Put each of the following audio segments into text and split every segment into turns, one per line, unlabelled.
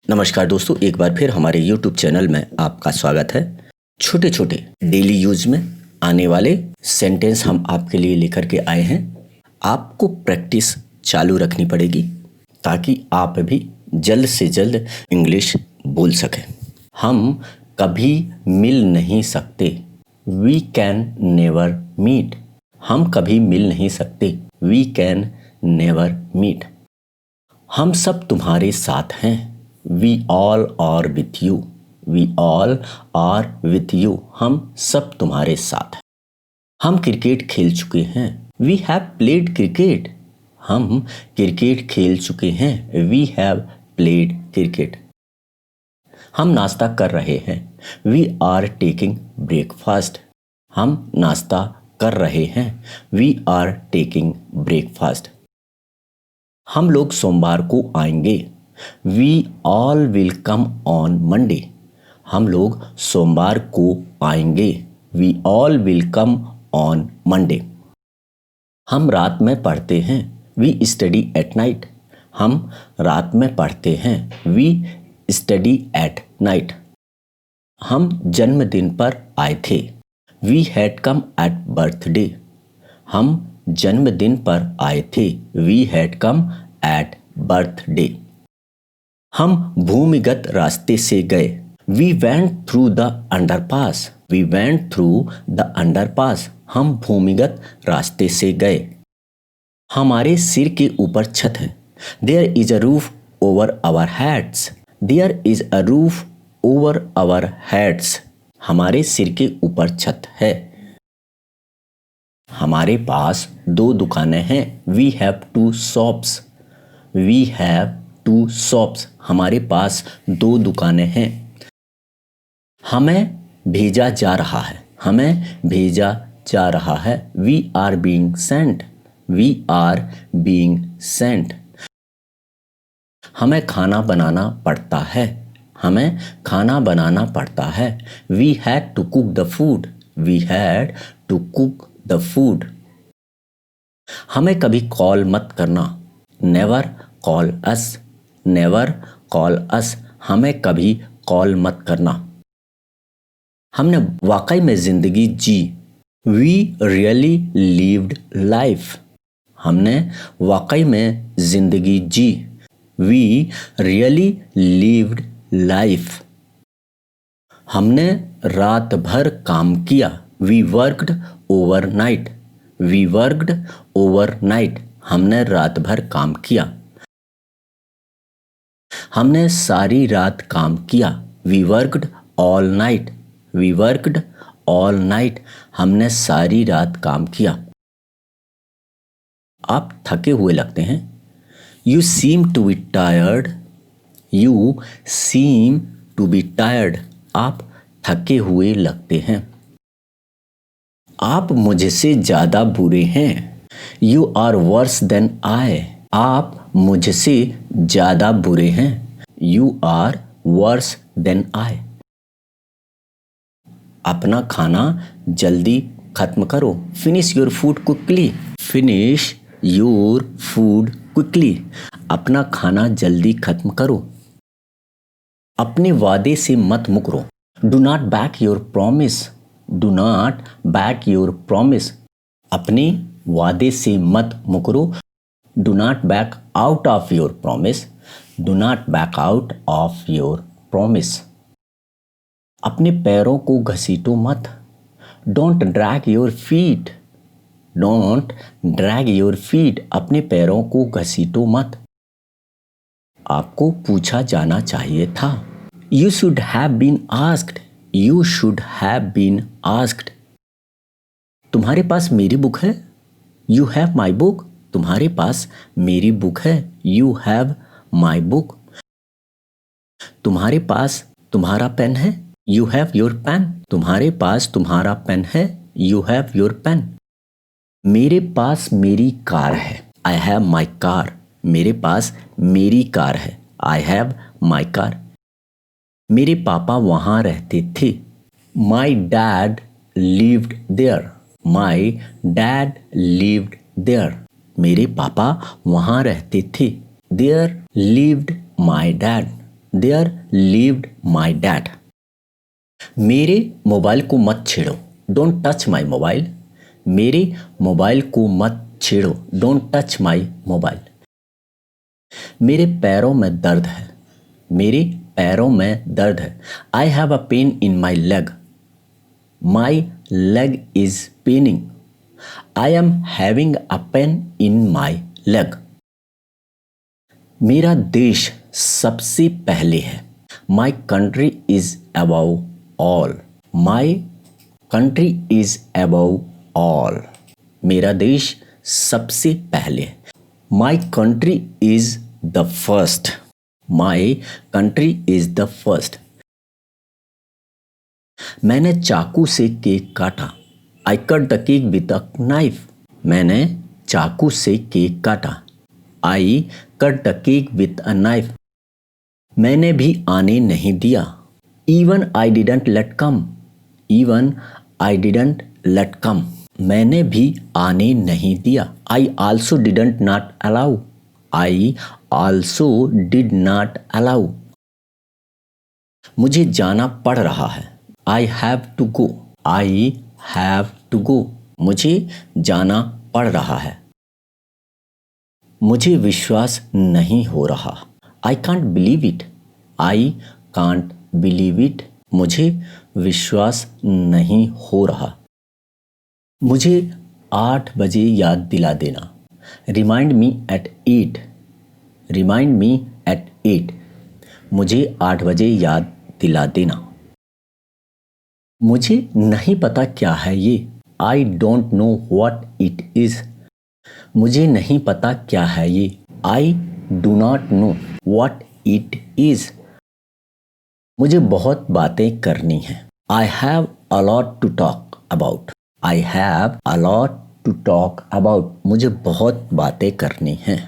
नमस्कार दोस्तों, एक बार फिर हमारे YouTube चैनल में आपका स्वागत है। छोटे छोटे डेली यूज में आने वाले सेंटेंस हम आपके लिए लेकर के आए हैं। आपको प्रैक्टिस चालू रखनी पड़ेगी ताकि आप भी जल्द से जल्द इंग्लिश बोल सकें। हम कभी मिल नहीं सकते, वी कैन नेवर मीट। हम कभी मिल नहीं सकते, वी कैन नेवर मीट। हम सब तुम्हारे साथ हैं, We all are with you. We all are with you. हम सब तुम्हारे साथ हैं। हम क्रिकेट खेल चुके हैं, We have played cricket. हम क्रिकेट खेल चुके हैं, We have played cricket. हम नाश्ता कर रहे हैं, We are taking breakfast. हम नाश्ता कर रहे हैं, We are taking breakfast. हम लोग सोमवार को आएंगे, We all will come on Monday. हम लोग सोमवार को आएंगे, We all will come on Monday. हम रात में पढ़ते हैं, We study at night. हम रात में पढ़ते हैं, We study at night. हम जन्मदिन पर आए थे, We had come at birthday. हम जन्मदिन पर आए थे, We had come at birthday. हम भूमिगत रास्ते से गए, We went through the underpass. We went through the underpass. हम भूमिगत रास्ते से गए। हमारे सिर के ऊपर छत है, There is a roof over our heads. There is a roof over our heads. हमारे सिर के ऊपर छत है। हमारे पास 2 दुकानें हैं, We have 2 shops. We have 2 shops. हमारे पास 2 दुकानें हैं। हमें भेजा जा रहा है, हमें भेजा जा रहा है, We are being sent. We are being sent. हमें खाना बनाना पड़ता है, हमें खाना बनाना पड़ता है, We had to cook the food. We had to cook the food. हमें कभी कॉल मत करना, Never call us. Never call us. हमें कभी कॉल मत करना। हमने वाकई में जिंदगी जी, We really lived life. हमने वाकई में जिंदगी जी, We really lived life. हमने रात भर काम किया, We worked overnight. We worked overnight. हमने रात भर काम किया। हमने सारी रात काम किया, We worked all night. We worked all night. हमने सारी रात काम किया। आप थके हुए लगते हैं, You seem to be tired. You seem to be tired. आप थके हुए लगते हैं। आप मुझसे ज़्यादा बुरे हैं, You are worse than I. आप मुझसे ज़्यादा बुरे हैं, You are worse than I. अपना खाना जल्दी खत्म करो, Finish your food quickly. Finish your food quickly. अपना खाना जल्दी खत्म करो। अपने वादे से मत मुकरो, Do not back your promise. Do not back your promise. अपने वादे से मत मुकरो, Do not back out of your promise. Do not back out of your promise. अपने पैरों को घसीटो मत, Don't drag your feet. Don't drag your feet. अपने पैरों को घसीटो मत। आपको पूछा जाना चाहिए था, You should have been asked. You should have been asked. तुम्हारे पास मेरी बुक है, You have my book. तुम्हारे पास मेरी बुक है, You have my book. तुम्हारे पास तुम्हारा पेन है, You have your pen. तुम्हारे पास तुम्हारा पेन है, You have your pen. मेरे पास मेरी कार है, I have my car. मेरे पास मेरी कार है, I have my car. मेरे पापा वहाँ रहते थे, My dad lived there. My dad lived there. मेरे पापा वहाँ रहते थे, There lived my dad. There lived my dad. मेरे मोबाइल को मत छेड़ो, डोंट टच माई मोबाइल। मेरे मोबाइल को मत छेड़ो, डोंट टच माई मोबाइल। मेरे पैरों में दर्द है, मेरे पैरों में दर्द है। I have a pain in my leg, my leg is Penning. I am having a pain in my leg. मेरा देश सबसे पहले है, my country is above all. My country is above all. मेरा देश सबसे पहले है, my country is the first. My country is the first. मैंने चाकू से केक काटा, आई cut the cake with a knife. मैंने चाकू से केक काटा, आई cut the cake with a knife. मैंने भी आने नहीं दिया, even I didn't let come. Even I didn't let come. मैंने भी आने नहीं दिया, I also didn't not allow. I also did not allow. मुझे जाना पड़ रहा है, I have to go. I have to go. मुझे जाना पड़ रहा है। मुझे विश्वास नहीं हो रहा, I can't believe it. I can't believe it. मुझे विश्वास नहीं हो रहा। मुझे 8 बजे याद दिला देना, remind me at 8। Remind me at 8। मुझे 8 बजे याद दिला देना। मुझे नहीं पता क्या है ये, I don't know what it is. मुझे नहीं पता क्या है ये, I do not know what it is. मुझे बहुत बातें करनी हैं, I have a lot to talk about. I have a lot to talk about. मुझे बहुत बातें करनी हैं।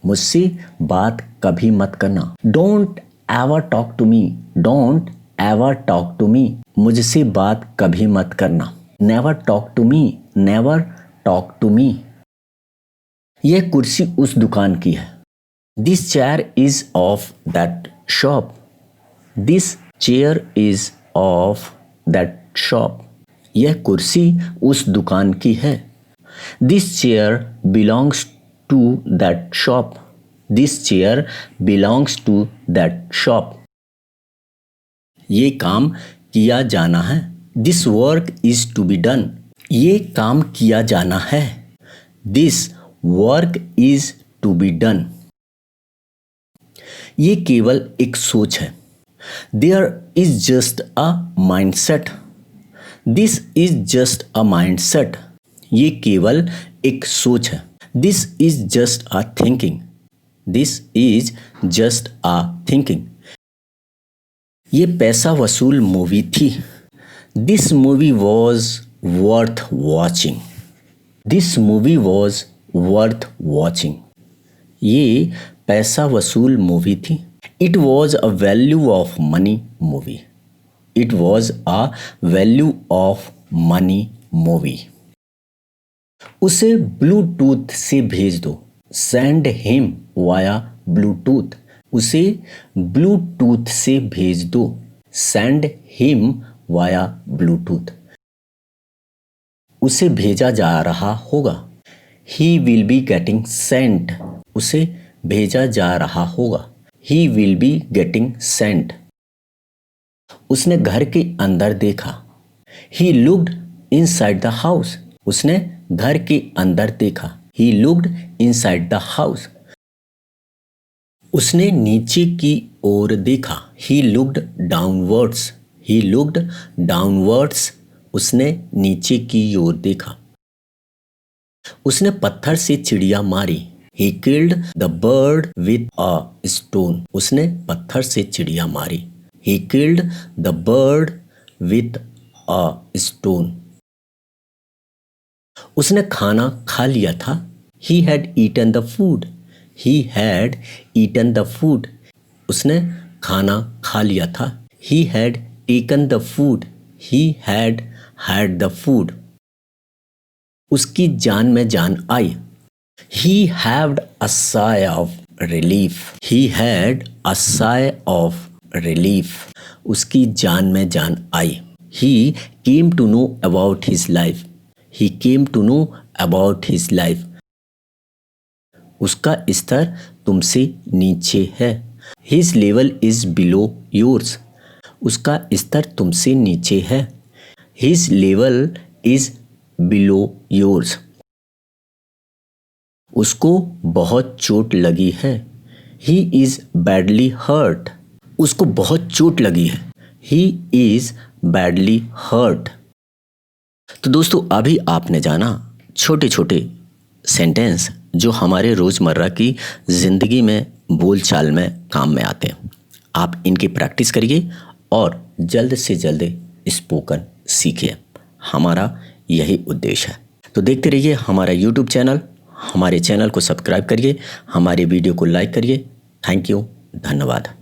मुझसे बात कभी मत करना, don't ever talk to me. Don't ever talk to me. मुझसे बात कभी मत करना, never talk to me. Never talk to me. यह कुर्सी उस दुकान की है, this chair is of that shop. This chair is of that shop. यह कुर्सी उस दुकान की है, this chair belongs to that shop. This chair belongs to that shop. ये काम किया जाना है, this work is to be done. ये काम किया जाना है, this work is to be done. ये केवल एक सोच है, there is just a mindset. This is just a mindset. ये केवल एक सोच है, this is just a thinking. This is just a thinking. ये पैसा वसूल मूवी थी, this movie was worth watching. This movie was worth watching. ये पैसा वसूल मूवी थी, it was a value of money movie. It was a value of money movie. उसे Bluetooth से भेज दो, सेंड हिम वाया ब्लूटूथ। उसे ब्लूटूथ से भेज दो, सेंड हिम वाया ब्लूटूथ। उसे भेजा जा रहा होगा, he will be getting sent. उसे भेजा जा रहा होगा, he will be getting sent. उसने घर के अंदर देखा, he looked inside the house. उसने घर के अंदर देखा, he looked inside the house. उसने नीचे की ओर देखा, he looked downwards. He looked downwards. उसने नीचे की ओर देखा। उसने पत्थर से चिड़िया मारी, he killed the bird with a stone. उसने पत्थर से चिड़िया मारी, he killed the bird with a stone. उसने खाना खा लिया था, he had eaten the food. He had eaten the food. उसने खाना खा लिया था, he had taken the food. He had had the food. उसकी जान में जान आई, he haved a sigh of relief. He had a sigh of relief. उसकी जान में जान आई. He came to know about his life. He came to know about his life. उसका स्तर तुमसे नीचे है. His level is below yours. उसका स्तर तुमसे नीचे है. His level is below yours. उसको बहुत चोट लगी है. He is badly hurt. उसको बहुत चोट लगी है. He is badly hurt. तो दोस्तों अभी आपने जाना छोटे छोटे सेंटेंस जो हमारे रोज़मर्रा की ज़िंदगी में बोलचाल में काम में आते हैं. आप इनकी प्रैक्टिस करिए और जल्द से जल्द स्पोकन सीखिए. हमारा यही उद्देश्य है. तो देखते रहिए हमारा यूट्यूब चैनल. हमारे चैनल को सब्सक्राइब करिए, हमारे वीडियो को लाइक करिए. थैंक यू, धन्यवाद.